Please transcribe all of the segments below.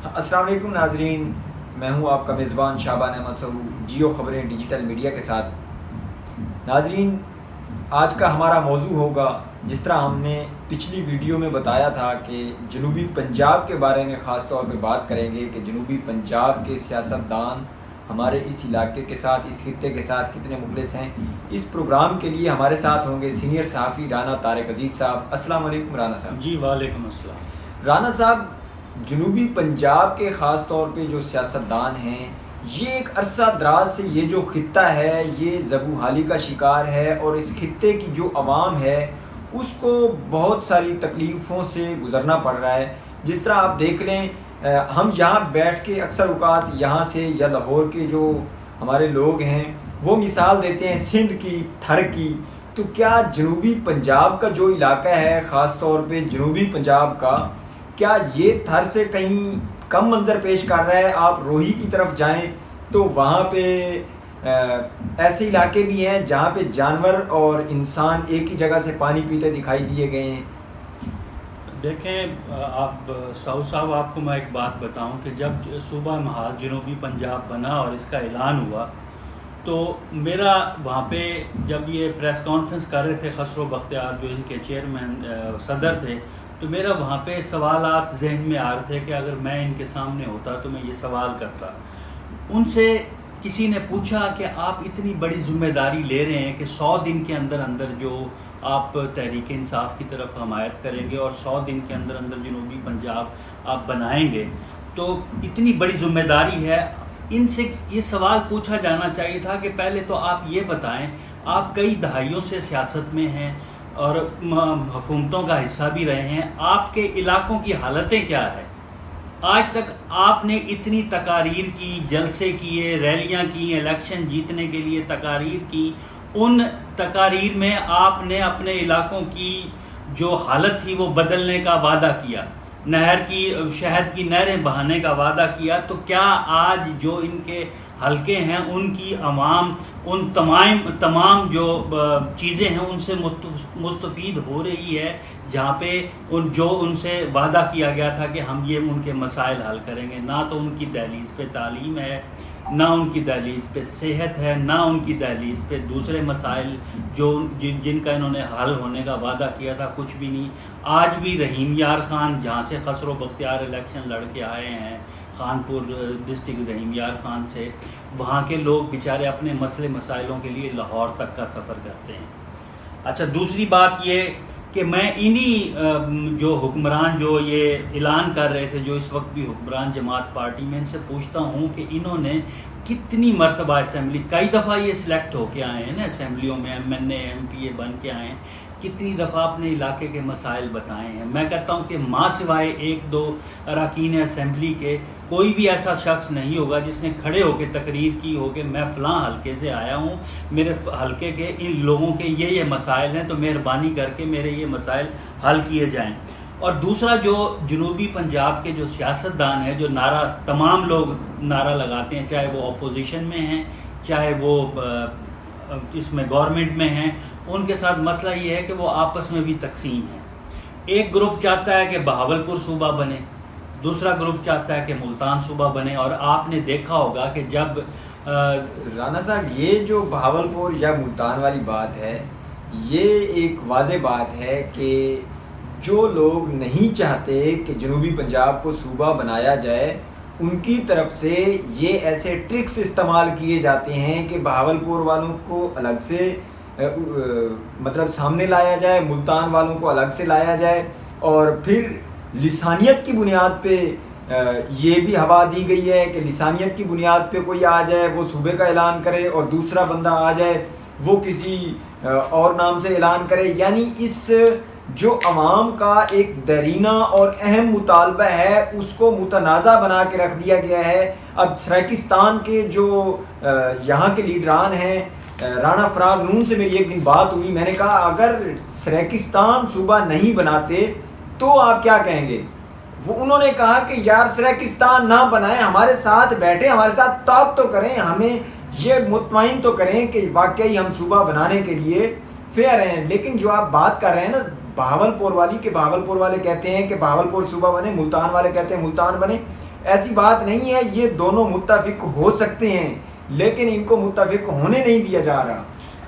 السلام علیکم ناظرین، میں ہوں آپ کا میزبان شعبان احمد سعود، جیو خبریں ڈیجیٹل میڈیا کے ساتھ۔ ناظرین، آج کا ہمارا موضوع ہوگا، جس طرح ہم نے پچھلی ویڈیو میں بتایا تھا کہ جنوبی پنجاب کے بارے میں خاص طور پہ بات کریں گے کہ جنوبی پنجاب کے سیاستدان ہمارے اس علاقے کے ساتھ، اس خطے کے ساتھ کتنے مخلص ہیں۔ اس پروگرام کے لیے ہمارے ساتھ ہوں گے سینئر صحافی رانا طارق عزیز صاحب۔ السلام علیکم رانا صاحب۔ جی وعلیکم السلام۔ رانا صاحب، جنوبی پنجاب کے خاص طور پہ جو سیاستدان ہیں، یہ ایک عرصہ دراز سے یہ جو خطہ ہے یہ زبوں حالی کا شکار ہے، اور اس خطے کی جو عوام ہے اس کو بہت ساری تکلیفوں سے گزرنا پڑ رہا ہے۔ جس طرح آپ دیکھ لیں، ہم یہاں بیٹھ کے اکثر اوقات یہاں سے یا لاہور کے جو ہمارے لوگ ہیں وہ مثال دیتے ہیں سندھ کی، تھر کی، تو کیا جنوبی پنجاب کا جو علاقہ ہے، خاص طور پہ جنوبی پنجاب کا، کیا یہ تھر سے کہیں کم منظر پیش کر رہا ہے؟ آپ روہی کی طرف جائیں تو وہاں پہ ایسے علاقے بھی ہیں جہاں پہ جانور اور انسان ایک ہی جگہ سے پانی پیتے دکھائی دیے گئے ہیں۔ دیکھیں آپ سعود صاحب، آپ کو میں ایک بات بتاؤں کہ جب صوبہ محاذ جنوبی پنجاب بنا اور اس کا اعلان ہوا تو میرا وہاں پہ جب یہ پریس کانفرنس کر رہے تھے خسرو بختیار جو ان کے چیئرمین صدر تھے، تو میرا وہاں پہ سوالات ذہن میں آ رہے تھے کہ اگر میں ان کے سامنے ہوتا تو میں یہ سوال کرتا۔ ان سے کسی نے پوچھا کہ آپ اتنی بڑی ذمہ داری لے رہے ہیں کہ 100 دن کے اندر اندر جو آپ تحریک انصاف کی طرف حمایت کریں گے اور 100 دن کے اندر اندر جنوبی پنجاب آپ بنائیں گے، تو اتنی بڑی ذمہ داری ہے۔ ان سے یہ سوال پوچھا جانا چاہیے تھا کہ پہلے تو آپ یہ بتائیں، آپ کئی دہائیوں سے سیاست میں ہیں اور حکومتوں کا حصہ بھی رہے ہیں، آپ کے علاقوں کی حالتیں کیا ہیں؟ آج تک آپ نے اتنی تقاریر کی، جلسے کیے، ریلیاں کی، الیکشن جیتنے کے لیے تقاریر کی، ان تقاریر میں آپ نے اپنے علاقوں کی جو حالت تھی وہ بدلنے کا وعدہ کیا، نہر کی، شہد کی نہریں بہانے کا وعدہ کیا، تو کیا آج جو ان کے حلقے ہیں ان کی عوام ان تمام جو چیزیں ہیں ان سے مستفید ہو رہی ہے، جہاں پہ ان سے وعدہ کیا گیا تھا کہ ہم یہ ان کے مسائل حل کریں گے؟ نہ تو ان کی دہلیز پہ تعلیم ہے، نہ ان کی دہلیز پہ صحت ہے، نہ ان کی دہلیز پہ دوسرے مسائل جن کا انہوں نے حل ہونے کا وعدہ کیا تھا، کچھ بھی نہیں۔ آج بھی رحیم یار خان، جہاں سے خسرو بختیار الیکشن لڑ کے آئے ہیں، خانپور ڈسٹرکٹ رحیم یار خان سے، وہاں کے لوگ بیچارے اپنے مسائلوں کے لیے لاہور تک کا سفر کرتے ہیں۔ اچھا، دوسری بات یہ کہ میں انہی جو حکمران جو یہ اعلان کر رہے تھے، جو اس وقت بھی حکمران جماعت پارٹی میں، ان سے پوچھتا ہوں کہ انہوں نے کتنی مرتبہ اسمبلی، کئی دفعہ یہ سلیکٹ ہو کے آئے ہیں نا اسمبلیوں میں، MNA MP بن کے آئے ہیں، کتنی دفعہ اپنے علاقے کے مسائل بتائے ہیں؟ میں کہتا ہوں کہ ماں سوائے ایک دو اراکین اسمبلی کے کوئی بھی ایسا شخص نہیں ہوگا جس نے کھڑے ہو کے تقریر کی ہو کہ میں فلاں حلقے سے آیا ہوں، میرے حلقے کے ان لوگوں کے یہ مسائل ہیں، تو مہربانی کر کے میرے یہ مسائل حل کیے جائیں۔ اور دوسرا، جو جنوبی پنجاب کے جو سیاستدان ہیں، جو تمام لوگ نعرہ لگاتے ہیں، چاہے وہ اپوزیشن میں ہیں، چاہے وہ اس میں گورنمنٹ میں ہیں، ان کے ساتھ مسئلہ یہ ہے کہ وہ آپس میں بھی تقسیم ہیں۔ ایک گروپ چاہتا ہے کہ بہاولپور صوبہ بنے، دوسرا گروپ چاہتا ہے کہ ملتان صوبہ بنے۔ اور آپ نے دیکھا ہوگا کہ جب رانا صاحب، یہ جو بہاولپور یا ملتان والی بات ہے، یہ ایک واضح بات ہے کہ جو لوگ نہیں چاہتے کہ جنوبی پنجاب کو صوبہ بنایا جائے، ان کی طرف سے یہ ایسے ٹرکس استعمال کیے جاتے ہیں کہ بہاولپور والوں کو الگ سے مطلب سامنے لایا جائے، ملتان والوں کو الگ سے لایا جائے، اور پھر لسانیت کی بنیاد پہ یہ بھی ہوا دی گئی ہے کہ لسانیت کی بنیاد پہ کوئی آ جائے وہ صوبے کا اعلان کرے، اور دوسرا بندہ آ جائے وہ کسی اور نام سے اعلان کرے۔ یعنی اس جو عوام کا ایک دیرینہ اور اہم مطالبہ ہے اس کو متنازع بنا کے رکھ دیا گیا ہے۔ اب سریکستان کے جو یہاں کے لیڈران ہیں، رانا فراز نون سے میری ایک دن بات ہوئی، میں نے کہا اگر سریکستان صوبہ نہیں بناتے تو آپ کیا کہیں گے؟ انہوں نے کہا کہ یار سریکستان نہ بنائیں، ہمارے ساتھ بیٹھیں، ہمارے ساتھ ٹاک تو کریں، ہمیں یہ مطمئن تو کریں کہ واقعی ہم صوبہ بنانے کے لیے فیئر ہیں۔ لیکن جو آپ بات کر رہے ہیں نا بہاولپور والی، کہ بہاولپور والے کہتے ہیں کہ بہاولپور صوبہ بنے، ملتان والے کہتے ہیں ملتان بنے، ایسی بات نہیں ہے, یہ دونوں متفق ہو سکتے ہیں لیکن ان کو متفق ہونے نہیں دیا جا رہا.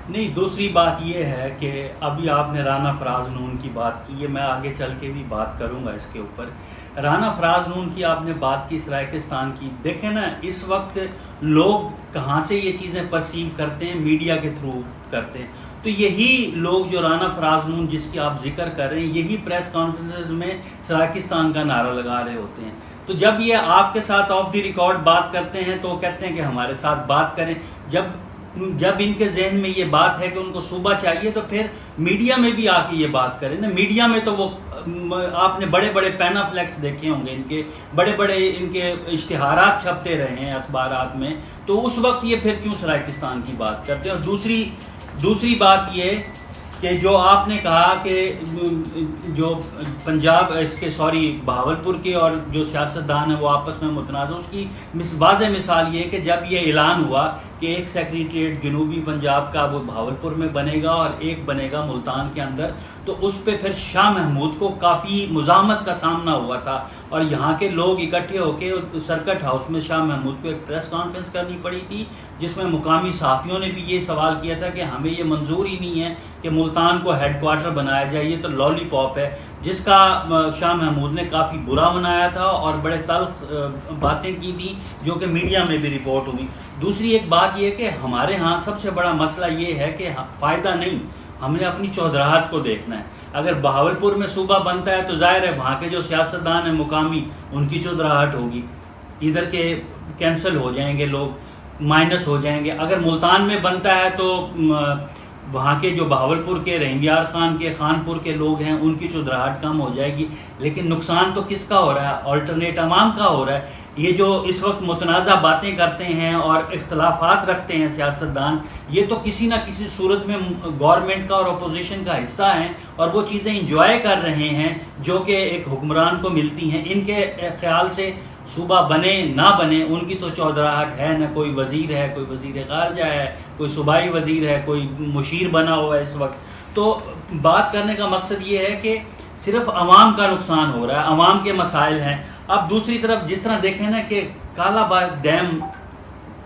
نہیں, دوسری بات یہ ہے کہ ابھی آپ نے رانا فراز نون کی بات کی ہے, میں آگے چل کے بھی بات کروں گا اس کے اوپر. رانا فراز نون کی آپ نے بات کی, سرائیکستان کی. دیکھیں نا اس وقت لوگ کہاں سے یہ چیزیں پرسیو کرتے ہیں, میڈیا کے تھرو کرتے ہیں. تو یہی لوگ جو رانا فراز نون جس کی آپ ذکر کر رہے ہیں, یہی پریس کانفرنسز میں سرائیکستان کا نعرہ لگا رہے ہوتے ہیں. تو جب یہ آپ کے ساتھ آف دی ریکارڈ بات کرتے ہیں تو وہ کہتے ہیں کہ ہمارے ساتھ بات کریں. جب ان کے ذہن میں یہ بات ہے کہ ان کو صوبہ چاہیے تو پھر میڈیا میں بھی آ کے یہ بات کریں نا. میڈیا میں تو وہ آپ نے بڑے بڑے پینا فلیکس دیکھے ہوں گے, ان کے بڑے بڑے ان کے اشتہارات چھپتے رہے ہیں اخبارات میں. تو اس وقت یہ پھر کیوں سرائیکستان کی بات کرتے ہیں. اور دوسری بات یہ کہ جو آپ نے کہا کہ جو پنجاب بہاولپور کے اور جو سیاستدان ہیں وہ آپس میں متنازع, اس کی واضح مثال یہ ہے کہ جب یہ اعلان ہوا کہ ایک سیکریٹریٹ جنوبی پنجاب کا وہ بہاولپور میں بنے گا اور ایک بنے گا ملتان کے اندر, تو اس پہ پھر شاہ محمود کو کافی مزاحمت کا سامنا ہوا تھا. اور یہاں کے لوگ اکٹھے ہو کے سرکٹ ہاؤس میں شاہ محمود کو ایک پریس کانفرنس کرنی پڑی تھی, جس میں مقامی صحافیوں نے بھی یہ سوال کیا تھا کہ ہمیں یہ منظور ہی نہیں ہے کہ ملتان کو ہیڈ کوارٹر بنایا جائے, یہ تو لالی پاپ ہے, جس کا شاہ محمود نے کافی برا منایا تھا اور بڑے تلخ باتیں کی تھیں جو کہ میڈیا میں بھی رپورٹ ہوئی. دوسری ایک بات یہ کہ ہمارے ہاں سب سے بڑا مسئلہ یہ ہے کہ فائدہ نہیں, ہم نے اپنی چودراہٹ کو دیکھنا ہے. اگر بہاولپور میں صوبہ بنتا ہے تو ظاہر ہے وہاں کے جو سیاستدان ہیں مقامی, ان کی چودراہٹ ہوگی, ادھر کے کینسل ہو جائیں گے, لوگ مائنس ہو جائیں گے. اگر ملتان میں بنتا ہے تو وہاں کے جو بہاولپور کے رحیمیار خان کے خانپور کے لوگ ہیں ان کی چودراہٹ کم ہو جائے گی. لیکن نقصان تو کس کا ہو رہا ہے؟ آلٹرنیٹ عوام کا ہو رہا ہے. یہ جو اس وقت متنازع باتیں کرتے ہیں اور اختلافات رکھتے ہیں سیاستدان, یہ تو کسی نہ کسی صورت میں گورنمنٹ کا اور اپوزیشن کا حصہ ہیں اور وہ چیزیں انجوائے کر رہے ہیں جو کہ ایک حکمران کو ملتی ہیں. ان کے خیال سے صوبہ بنے نہ بنے ان کی تو چودراہٹ ہے نہ. کوئی وزیر ہے, کوئی وزیر خارجہ ہے, کوئی صوبائی وزیر ہے, کوئی مشیر بنا ہوا ہے اس وقت. تو بات کرنے کا مقصد یہ ہے کہ صرف عوام کا نقصان ہو رہا ہے, عوام کے مسائل ہیں. اب دوسری طرف جس طرح دیکھیں نا کہ کالا باغ ڈیم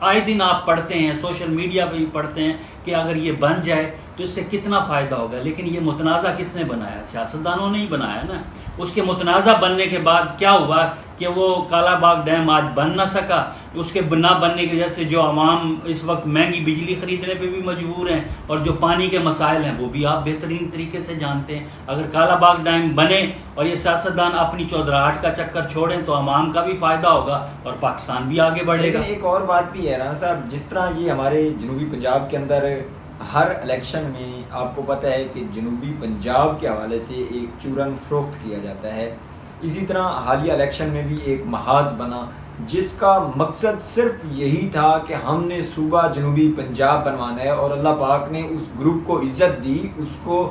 آئے دن آپ پڑھتے ہیں, سوشل میڈیا پہ بھی پڑھتے ہیں کہ اگر یہ بن جائے تو اس سے کتنا فائدہ ہوگا. لیکن یہ متنازع کس نے بنایا؟ سیاستدانوں نے ہی بنایا نا. اس کے متنازع بننے کے بعد کیا ہوا کہ وہ کالا باغ ڈیم آج بن نہ سکا. اس کے نہ بننے کی وجہ سے جو عوام اس وقت مہنگی بجلی خریدنے پہ بھی مجبور ہیں, اور جو پانی کے مسائل ہیں وہ بھی آپ بہترین طریقے سے جانتے ہیں. اگر کالا باغ ڈیم بنے اور یہ سیاستدان اپنی چودراہٹ کا چکر چھوڑیں تو عوام کا بھی فائدہ ہوگا اور پاکستان بھی آگے بڑھے گا. لیکن ایک اور بات بھی ہے رانا صاحب, جس طرح یہ ہمارے جنوبی پنجاب کے اندر ہر الیکشن میں آپ کو پتہ ہے کہ جنوبی پنجاب کے حوالے سے ایک چورن فروخت کیا جاتا ہے, اسی طرح حالیہ الیکشن میں بھی ایک محاذ بنا جس کا مقصد صرف یہی تھا کہ ہم نے صوبہ جنوبی پنجاب بنوانا ہے, اور اللہ پاک نے اس گروپ کو عزت دی. اس کو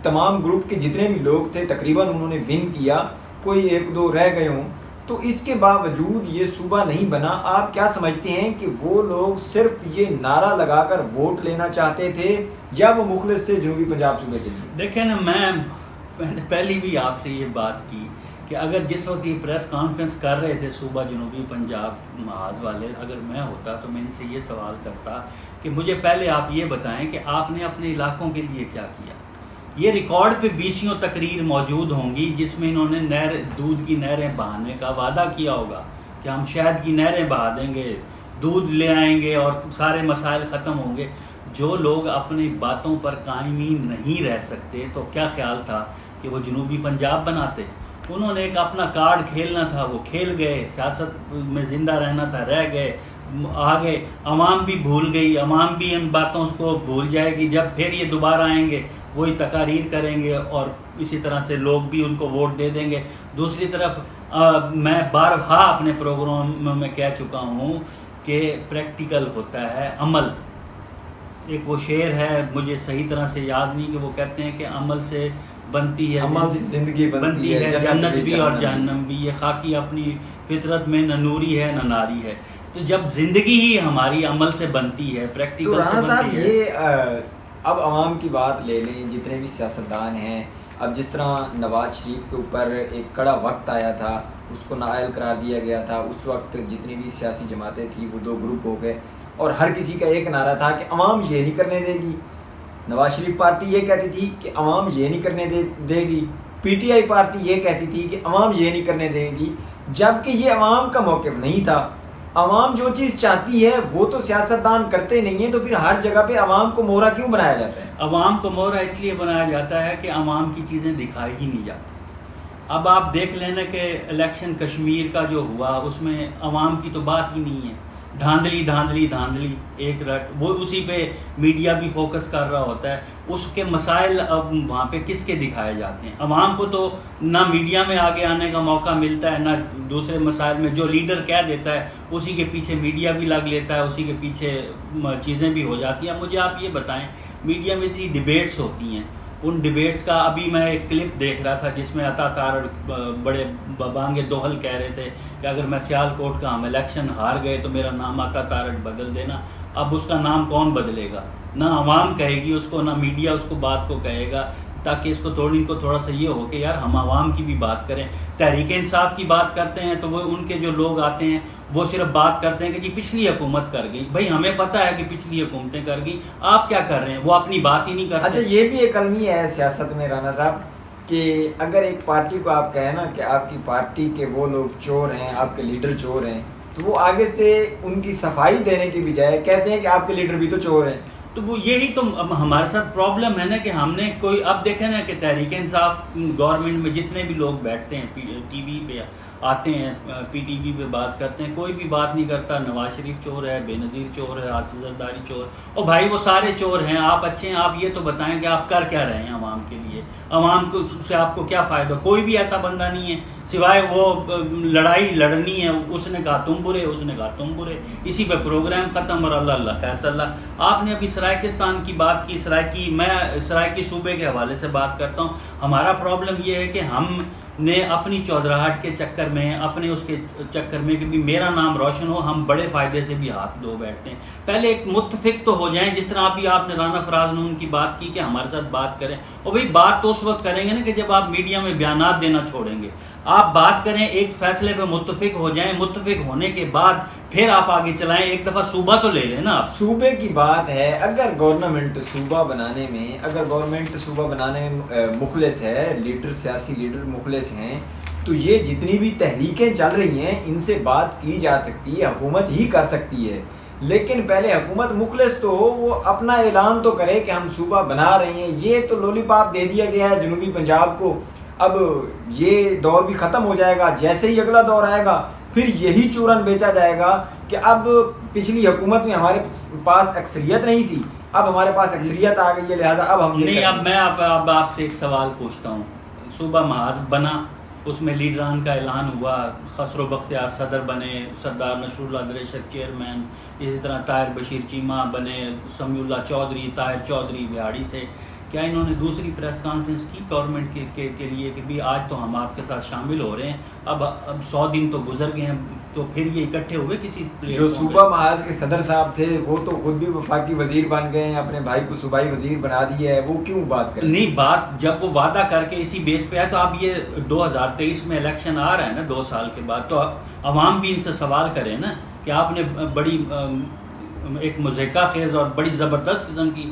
تمام گروپ کے جتنے بھی لوگ تھے تقریباً انہوں نے ون کیا, کوئی ایک دو رہ گئے ہوں. تو اس کے باوجود یہ صوبہ نہیں بنا. آپ کیا سمجھتے ہیں کہ وہ لوگ صرف یہ نعرہ لگا کر ووٹ لینا چاہتے تھے یا وہ مخلص سے جنوبی پنجاب صوبے کے لیے؟ دیکھیں نا, میں پہلی بھی آپ سے یہ بات کی کہ اگر جس وقت یہ پریس کانفرنس کر رہے تھے صوبہ جنوبی پنجاب محاذ والے, اگر میں ہوتا تو میں ان سے یہ سوال کرتا کہ مجھے پہلے آپ یہ بتائیں کہ آپ نے اپنے علاقوں کے لیے کیا کیا. یہ ریکارڈ پہ 20 تقریر موجود ہوں گی جس میں انہوں نے دودھ کی نہریں بہانے کا وعدہ کیا ہوگا کہ ہم شہد کی نہریں بہا دیں گے, دودھ لے آئیں گے اور سارے مسائل ختم ہوں گے. جو لوگ اپنی باتوں پر قائمین نہیں رہ سکتے تو کیا خیال تھا کہ وہ جنوبی پنجاب بناتے؟ انہوں نے ایک اپنا کارڈ کھیلنا تھا, وہ کھیل گئے. سیاست میں زندہ رہنا تھا, رہ گئے. آگے عوام بھی بھول گئی, عوام بھی ان باتوں کو بھول جائے گی. جب پھر یہ دوبارہ آئیں گے وہی تقاریر کریں گے اور اسی طرح سے لوگ بھی ان کو ووٹ دے دیں گے. دوسری طرف میں بارہا اپنے پروگرام میں کہہ چکا ہوں کہ پریکٹیکل ہوتا ہے عمل. ایک وہ شعر ہے, مجھے صحیح طرح سے یاد نہیں, کہ وہ کہتے ہیں کہ عمل سے بنتی ہے عمل سے زندگی بنتی ہے, جنت بھی اور جہنم بھی. یہ خاکی اپنی فطرت میں نہ نوری ہے نہ ناری ہے. تو جب زندگی ہی ہماری عمل سے بنتی ہے, پریکٹیکل سے بنتی ہے. یہ اب عوام کی بات لے لیں, جتنے بھی سیاستدان ہیں, اب جس طرح نواز شریف کے اوپر ایک کڑا وقت آیا تھا, اس کو نااہل قرار دیا گیا تھا. اس وقت جتنی بھی سیاسی جماعتیں تھیں وہ 2 گروپ ہو گئے اور ہر کسی کا ایک نعرہ تھا کہ عوام یہ نہیں کرنے دے گی. نواز شریف پارٹی یہ کہتی تھی کہ عوام یہ نہیں کرنے دے گی, پی ٹی آئی پارٹی یہ کہتی تھی کہ عوام یہ نہیں کرنے دے گی, جبکہ یہ عوام کا موقف نہیں تھا. عوام جو چیز چاہتی ہے وہ تو سیاستدان کرتے نہیں ہیں, تو پھر ہر جگہ پہ عوام کو مورا کیوں بنایا جاتا ہے؟ عوام کو مورا اس لیے بنایا جاتا ہے کہ عوام کی چیزیں دکھائی ہی نہیں جاتی. اب آپ دیکھ لینا کہ الیکشن کشمیر کا جو ہوا اس میں عوام کی تو بات ہی نہیں ہے. دھاندلی ایک رٹ, وہ اسی پہ میڈیا بھی فوکس کر رہا ہوتا ہے. اس کے مسائل اب وہاں پہ کس کے دکھائے جاتے ہیں؟ عوام کو تو نہ میڈیا میں آگے آنے کا موقع ملتا ہے, نہ دوسرے مسائل میں. جو لیڈر کہہ دیتا ہے اسی کے پیچھے میڈیا بھی لگ لیتا ہے, اسی کے پیچھے چیزیں بھی ہو جاتی ہیں. مجھے آپ یہ بتائیں, میڈیا میں اتنی ڈیبیٹس ہوتی ہیں, ان ڈیبیٹس کا ابھی میں ایک کلپ دیکھ رہا تھا جس میں عطا تارڑ بڑے بانگ دوہل کہہ رہے تھے کہ اگر میں سیالکوٹ کا ہم الیکشن ہار گئے تو میرا نام عطا تارڑ بدل دینا. اب اس کا نام کون بدلے گا؟ نہ عوام کہے گی اس کو, نہ میڈیا اس کو بات کو کہے گا, تاکہ اس کو تھوڑا سا یہ ہو کہ یار ہم عوام کی بھی بات کریں. تحریک انصاف کی بات کرتے ہیں تو وہ ان کے جو لوگ آتے ہیں وہ صرف بات کرتے ہیں کہ جی پچھلی حکومت کر گئی. بھائی ہمیں پتہ ہے کہ پچھلی حکومتیں کر گئی, آپ کیا کر رہے ہیں؟ وہ اپنی بات ہی نہیں کرتے. اچھا, یہ بھی ایک المیہ ہے سیاست میں رانا صاحب کہ اگر ایک پارٹی کو آپ کہیں نا کہ آپ کی پارٹی کے وہ لوگ چور ہیں, آپ کے لیڈر چور ہیں, تو وہ آگے سے ان کی صفائی دینے کی بجائے کہتے ہیں کہ آپ کے لیڈر بھی تو چور ہیں. تو وہ یہی تو ہمارے ساتھ پرابلم ہے نا کہ ہم نے کوئی, اب دیکھیں نا کہ تحریک انصاف گورنمنٹ میں جتنے بھی لوگ بیٹھتے ہیں ٹی وی پہ آتے ہیں, پی ٹی وی پہ بات کرتے ہیں, کوئی بھی بات نہیں کرتا نواز شریف چور ہے, بے نظیر چور ہے, آصف زرداری چور. اور بھائی وہ سارے چور ہیں, آپ اچھے ہیں, آپ یہ تو بتائیں کہ آپ کر کیا رہے ہیں عوام کے لیے, عوام کو سے آپ کو کیا فائدہ؟ کوئی بھی ایسا بندہ نہیں ہے سوائے وہ لڑائی لڑنی ہے, اس نے کہا تم برے, اس نے کہا تم برے, اسی پہ پروگرام ختم اور اللہ خیر صلی اللہ. آپ نے ابھی سرائیکستان کی بات کی, میں سرائیکی صوبے کے حوالے سے بات کرتا ہوں. ہمارا پرابلم یہ ہے کہ ہم نے اپنی چودراہٹ کے چکر میں, اپنے اس کے چکر میں کہ بھی میرا نام روشن ہو, ہم بڑے فائدے سے بھی ہاتھ دھو بیٹھتے ہیں. پہلے ایک متفق تو ہو جائیں, جس طرح ابھی آپ نے رانا فراز نون کی بات کی کہ ہمارے ساتھ بات کریں. اور بھائی بات تو اس وقت کریں گے نا کہ جب آپ میڈیا میں بیانات دینا چھوڑیں گے. آپ بات کریں, ایک فیصلے پہ متفق ہو جائیں, متفق ہونے کے بعد پھر آپ آگے چلائیں. ایک دفعہ صوبہ تو لے لیں نا آپ. صوبے کی بات ہے, اگر گورنمنٹ صوبہ بنانے میں مخلص ہے, لیڈر سیاسی لیڈر مخلص ہیں, تو یہ جتنی بھی تحریکیں چل رہی ہیں ان سے بات کی جا سکتی ہے, حکومت ہی کر سکتی ہے. لیکن پہلے حکومت مخلص تو ہو, وہ اپنا اعلان تو کرے کہ ہم صوبہ بنا رہے ہیں. یہ تو لولی پاپ دے دیا گیا ہے جنوبی پنجاب کو. اب یہ دور بھی ختم ہو جائے گا, جیسے ہی اگلا دور آئے گا پھر یہی چورن بیچا جائے گا کہ اب پچھلی حکومت میں ہمارے پاس اکثریت نہیں تھی, اب ہمارے پاس اکثریت آ گئی ہے, لہٰذا اب ہم نہیں. اب میں اب آپ سے ایک سوال پوچھتا ہوں. صوبہ محاذ بنا, اس میں لیڈران کا اعلان ہوا, خسرو بختیار صدر بنے, سردار نصر اللہ دریشک چیئرمین, اسی طرح طاہر بشیر چیمہ بنے, سمیع اللہ چودھری, طاہر چودھری بہاڑی سے. کیا انہوں نے دوسری پریس کانفرنس کی گورنمنٹ کے لیے کہ بھی آج تو ہم آپ کے ساتھ شامل ہو رہے ہیں, اب 100 دن تو گزر گئے ہیں, تو پھر یہ اکٹھے ہوئے کسی جو صوبہ محاذ کے صدر صاحب تھے وہ تو خود بھی وفاقی وزیر بن گئے ہیں, اپنے بھائی کو صوبائی وزیر بنا دیا ہے, وہ کیوں بات کریں؟ نہیں, بات جب وہ وعدہ کر کے اسی بیس پہ ہے, تو اب یہ 2023 میں الیکشن آ رہا ہے نا 2 سال کے بعد, تو عوام بھی ان سے سوال کرے نا کہ آپ نے بڑی ایک مضحکہ خیز اور بڑی زبردست قسم کی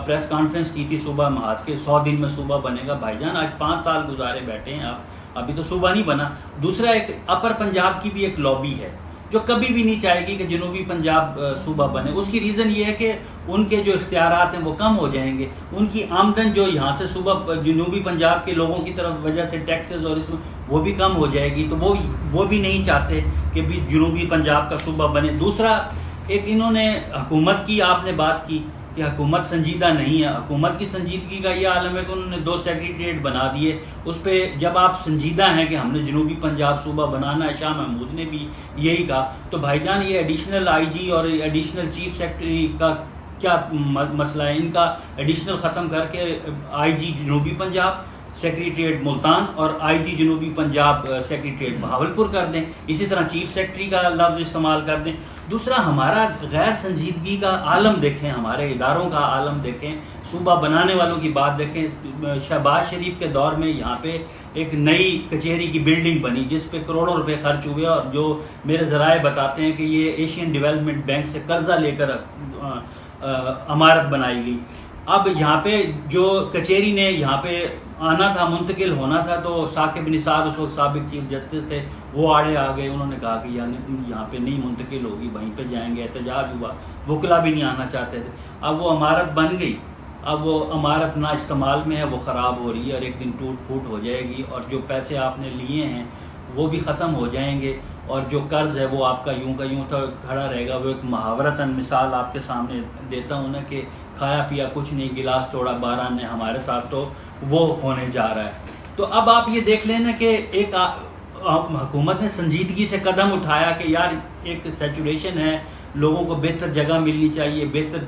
پریس کانفرنس کی تھی صوبہ محاذ کے, 100 دن میں صوبہ بنے گا. بھائی جان آج 5 سال گزارے بیٹھے ہیں آپ, ابھی تو صوبہ نہیں بنا. دوسرا, ایک اپر پنجاب کی بھی ایک لابی ہے جو کبھی بھی نہیں چاہے گی کہ جنوبی پنجاب صوبہ بنے. اس کی ریزن یہ ہے کہ ان کے جو اختیارات ہیں وہ کم ہو جائیں گے, ان کی آمدن جو یہاں سے صوبہ جنوبی پنجاب کے لوگوں کی طرف وجہ سے ٹیکسز اور اس میں وہ بھی کم ہو جائے گی, تو وہ بھی نہیں چاہتے کہ بھی جنوبی پنجاب کا صوبہ بنے. دوسرا, ایک انہوں نے حکومت کی, آپ نے بات کی کہ حکومت سنجیدہ نہیں ہے. حکومت کی سنجیدگی کا یہ عالم ہے کہ انہوں نے 2 سیکریٹریٹ بنا دیے. اس پہ جب آپ سنجیدہ ہیں کہ ہم نے جنوبی پنجاب صوبہ بنانا ہے, شاہ محمود نے بھی یہی کہا, تو بھائی جان یہ ایڈیشنل آئی جی اور ایڈیشنل چیف سیکرٹری کا کیا مسئلہ ہے؟ ان کا ایڈیشنل ختم کر کے آئی جی جنوبی پنجاب سیکریٹریٹ ملتان اور آئی جی جنوبی پنجاب سیکریٹریٹ بہاولپور کر دیں. اسی طرح چیف سیکرٹری کا لفظ استعمال کر دیں. دوسرا, ہمارا غیر سنجیدگی کا عالم دیکھیں, ہمارے اداروں کا عالم دیکھیں, صوبہ بنانے والوں کی بات دیکھیں. شہباز شریف کے دور میں یہاں پہ ایک نئی کچہری کی بلڈنگ بنی جس پہ کروڑوں روپے خرچ ہوئے، اور جو میرے ذرائع بتاتے ہیں کہ یہ ایشین ڈیولپمنٹ بینک سے قرضہ لے کر عمارت بنائی گئی۔ اب یہاں پہ جو کچہری نے یہاں پہ آنا تھا، منتقل ہونا تھا، تو ثاقب نثار اس وقت سابق چیف جسٹس تھے، وہ آڑے آ گئے، انہوں نے کہا کہ یہاں پہ نہیں منتقل ہوگی، وہیں پہ جائیں گے، احتجاج ہوا، وکلا بھی نہیں آنا چاہتے تھے۔ اب وہ عمارت بن گئی، اب وہ عمارت نہ استعمال میں ہے، وہ خراب ہو رہی ہے اور ایک دن ٹوٹ پھوٹ ہو جائے گی، اور جو پیسے آپ نے لیے ہیں وہ بھی ختم ہو جائیں گے، اور جو قرض ہے وہ آپ کا یوں کا یوں کھڑا رہے گا۔ وہ ایک محاورتاً مثال آپ کے سامنے دیتا ہوں نا کہ کھایا پیا کچھ نہیں، گلاس توڑا باران نے، ہمارے ساتھ تو وہ ہونے جا رہا ہے۔ تو اب آپ یہ دیکھ لیں نا کہ ایک حکومت نے سنجیدگی سے قدم اٹھایا کہ یار ایک سیچوریشن ہے، لوگوں کو بہتر جگہ ملنی چاہیے، بہتر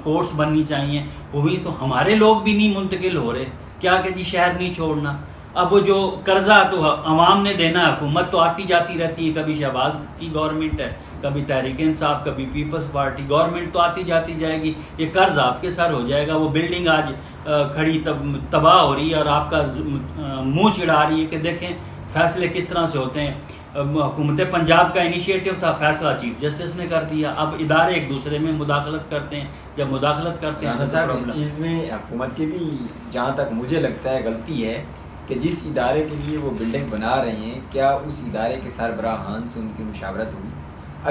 کورس بننی چاہیے، ہوئی تو ہمارے لوگ بھی نہیں منتقل ہو رہے، کیا کہ جی شہر نہیں چھوڑنا۔ اب وہ جو قرضہ تو عوام نے دینا ہے، حکومت تو آتی جاتی رہتی ہے، کبھی شہباز کی گورنمنٹ ہے، کبھی تحریک انصاف، کبھی پیپلز پارٹی، گورنمنٹ تو آتی جاتی جائے گی، یہ قرض آپ کے سر ہو جائے گا۔ وہ بلڈنگ آج کھڑی تباہ ہو رہی ہے اور آپ کا منہ چڑھا رہی ہے کہ دیکھیں فیصلے کس طرح سے ہوتے ہیں۔ حکومت پنجاب کا انیشیٹو تھا، فیصلہ چیف جسٹس نے کر دیا، اب ادارے ایک دوسرے میں مداخلت کرتے ہیں، جب مداخلت کرتے ہیں رانا صاحب اس چیز میں حکومت کی بھی جہاں تک مجھے لگتا ہے غلطی ہے کہ جس ادارے کے لیے وہ بلڈنگ بنا رہے ہیں، کیا اس ادارے کے سربراہان سے ان کی مشاورت ہوئی؟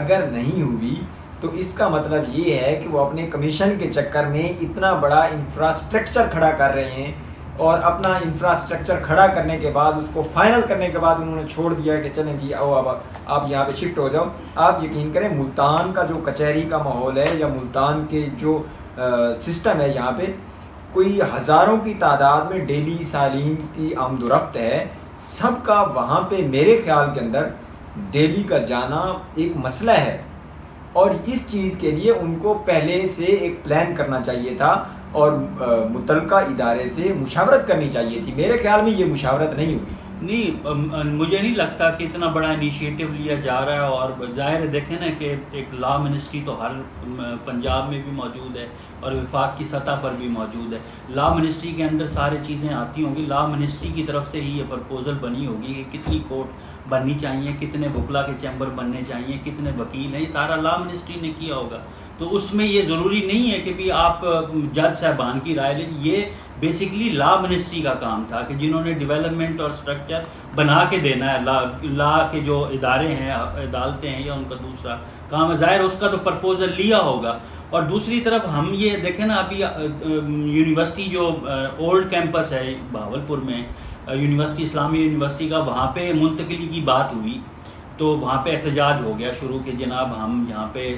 اگر نہیں ہوئی تو اس کا مطلب یہ ہے کہ وہ اپنے کمیشن کے چکر میں اتنا بڑا انفراسٹرکچر کھڑا کر رہے ہیں، اور اپنا انفراسٹرکچر کھڑا کرنے کے بعد اس کو فائنل کرنے کے بعد انہوں نے چھوڑ دیا کہ چلیں جی آؤ اب آپ یہاں پہ شفٹ ہو جاؤ۔ آپ یقین کریں ملتان کا جو کچہری کا ماحول ہے یا ملتان کے جو سسٹم ہے، یہاں پہ کوئی ہزاروں کی تعداد میں ڈیلی سالین کی آمد و رفت ہے، سب کا وہاں پہ میرے خیال کے اندر ڈیلی کا جانا ایک مسئلہ ہے، اور اس چیز کے لیے ان کو پہلے سے ایک پلان کرنا چاہیے تھا اور متعلقہ ادارے سے مشاورت کرنی چاہیے تھی۔ میرے خیال میں یہ مشاورت نہیں ہوئی۔ نہیں، مجھے نہیں لگتا کہ اتنا بڑا انیشیٹو لیا جا رہا ہے، اور ظاہر ہے دیکھیں نا کہ ایک لا منسٹری تو ہر پنجاب میں بھی موجود ہے اور وفاق کی سطح پر بھی موجود ہے۔ لا منسٹری کے اندر ساری چیزیں آتی ہوں گی، لا منسٹری کی طرف سے ہی یہ پرپوزل بنی ہوگی کہ کتنی کورٹ بننی چاہیے، کتنے وکلا کے چیمبر بننے چاہیے، کتنے وکیل ہیں، یہ سارا لا منسٹری نے کیا ہوگا۔ تو اس میں یہ ضروری نہیں ہے کہ بھی آپ جج صاحبان کی رائے لیں، یہ بیسکلی لا منسٹری کا کام تھا کہ جنہوں نے ڈیولپمنٹ اور سٹرکچر بنا کے دینا ہے۔ لا کے جو ادارے ہیں، عدالتیں ہیں، یا ان کا دوسرا کام ہے، ظاہر اس کا تو پرپوزل لیا ہوگا۔ اور دوسری طرف ہم یہ دیکھیں نا، ابھی یونیورسٹی جو اولڈ کیمپس ہے بہاولپور میں، یونیورسٹی اسلامی یونیورسٹی کا، وہاں پہ منتقلی کی بات ہوئی تو وہاں پہ احتجاج ہو گیا شروع کہ جناب ہم یہاں پہ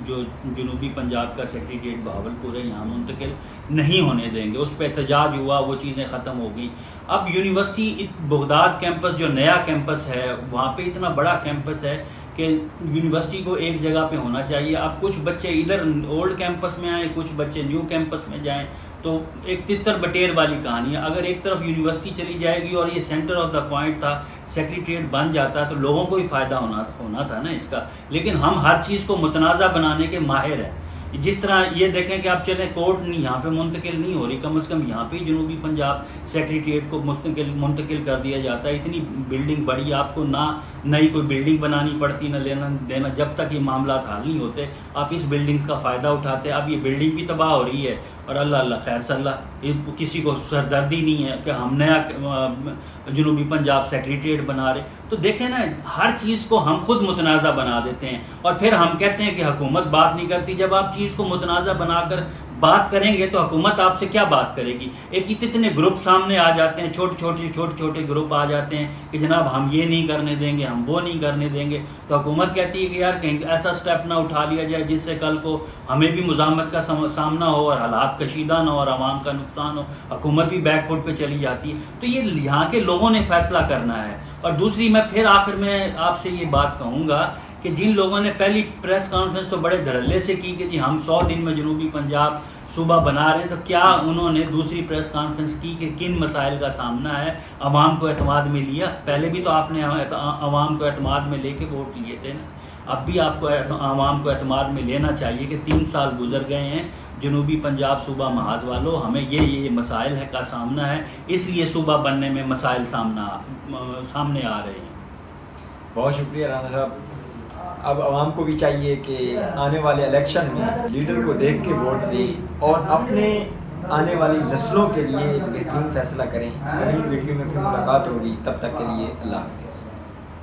جو جنوبی پنجاب کا سیکریٹریٹ بہاولپور ہے یہاں منتقل نہیں ہونے دیں گے۔ اس پہ احتجاج ہوا، وہ چیزیں ختم ہو گئیں۔ اب یونیورسٹی بغداد کیمپس جو نیا کیمپس ہے، وہاں پہ اتنا بڑا کیمپس ہے کہ یونیورسٹی کو ایک جگہ پہ ہونا چاہیے۔ اب کچھ بچے ادھر اولڈ کیمپس میں آئیں، کچھ بچے نیو کیمپس میں جائیں، تو ایک تتر بٹیر والی کہانی ہے۔ اگر ایک طرف یونیورسٹی چلی جائے گی اور یہ سینٹر آف دا پوائنٹ تھا، سیکریٹریٹ بن جاتا تو لوگوں کو ہی فائدہ ہونا تھا نا اس کا، لیکن ہم ہر چیز کو متنازع بنانے کے ماہر ہیں۔ جس طرح یہ دیکھیں کہ آپ چلیں کورٹ نہیں یہاں پہ منتقل نہیں ہو رہی، کم از کم یہاں پہ جنوبی پنجاب سیکریٹریٹ کو منتقل کر دیا جاتا ہے۔ اتنی بلڈنگ بڑی، آپ کو نہ نئی کوئی بلڈنگ بنانی پڑتی، نہ لینا دینا، جب تک یہ معاملات حل نہیں ہوتے آپ اس بلڈنگز کا فائدہ اٹھاتے۔ اب یہ بلڈنگ بھی تباہ ہو رہی ہے اور اللہ خیر صلی اللہ، یہ کسی کو سردردی نہیں ہے کہ ہم نیا جنوبی پنجاب سیکریٹریٹ بنا رہے۔ تو دیکھیں نا، ہر چیز کو ہم خود متنازع بنا دیتے ہیں اور پھر ہم کہتے ہیں کہ حکومت بات نہیں کرتی۔ جب آپ چیز کو متنازع بنا کر بات کریں گے تو حکومت آپ سے کیا بات کرے گی؟ ایک اتنے گروپ سامنے آ جاتے ہیں، چھوٹے چھوٹے گروپ آ جاتے ہیں کہ جناب ہم یہ نہیں کرنے دیں گے، ہم وہ نہیں کرنے دیں گے۔ تو حکومت کہتی ہے کہ یار کہیں ایسا سٹیپ نہ اٹھا لیا جائے جس سے کل کو ہمیں بھی مزاحمت کا سامنا ہو اور حالات کشیدہ نہ ہو اور عوام کا نقصان ہو، حکومت بھی بیک فٹ پہ چلی جاتی ہے۔ تو یہ یہاں کے لوگوں نے فیصلہ کرنا ہے۔ اور دوسری، میں پھر آخر میں آپ سے یہ بات کہوں گا کہ جن لوگوں نے پہلی پریس کانفرنس تو بڑے دھڑلے سے کی کہ جی ہم 100 دن میں جنوبی پنجاب صوبہ بنا رہے ہیں، تو کیا انہوں نے دوسری پریس کانفرنس کی کہ کن مسائل کا سامنا ہے، عوام کو اعتماد میں لیا؟ پہلے بھی تو آپ نے عوام کو اعتماد میں لے کے ووٹ لیے تھے نا، اب بھی آپ کو عوام کو اعتماد میں لینا چاہیے کہ 3 سال گزر گئے ہیں، جنوبی پنجاب صوبہ محاذ والوں، ہمیں یہ مسائل ہے کا سامنا ہے، اس لیے صوبہ بننے میں مسائل سامنے آ رہے ہیں۔ بہت شکریہ رانا صاحب۔ اب عوام کو بھی چاہیے کہ آنے والے الیکشن میں لیڈر کو دیکھ کے ووٹ دیں اور اپنے آنے والی نسلوں کے لیے ایک بہترین فیصلہ کریں۔ اگلی ویڈیو میں پھر ملاقات ہوگی، تب تک کے لیے اللہ حافظ۔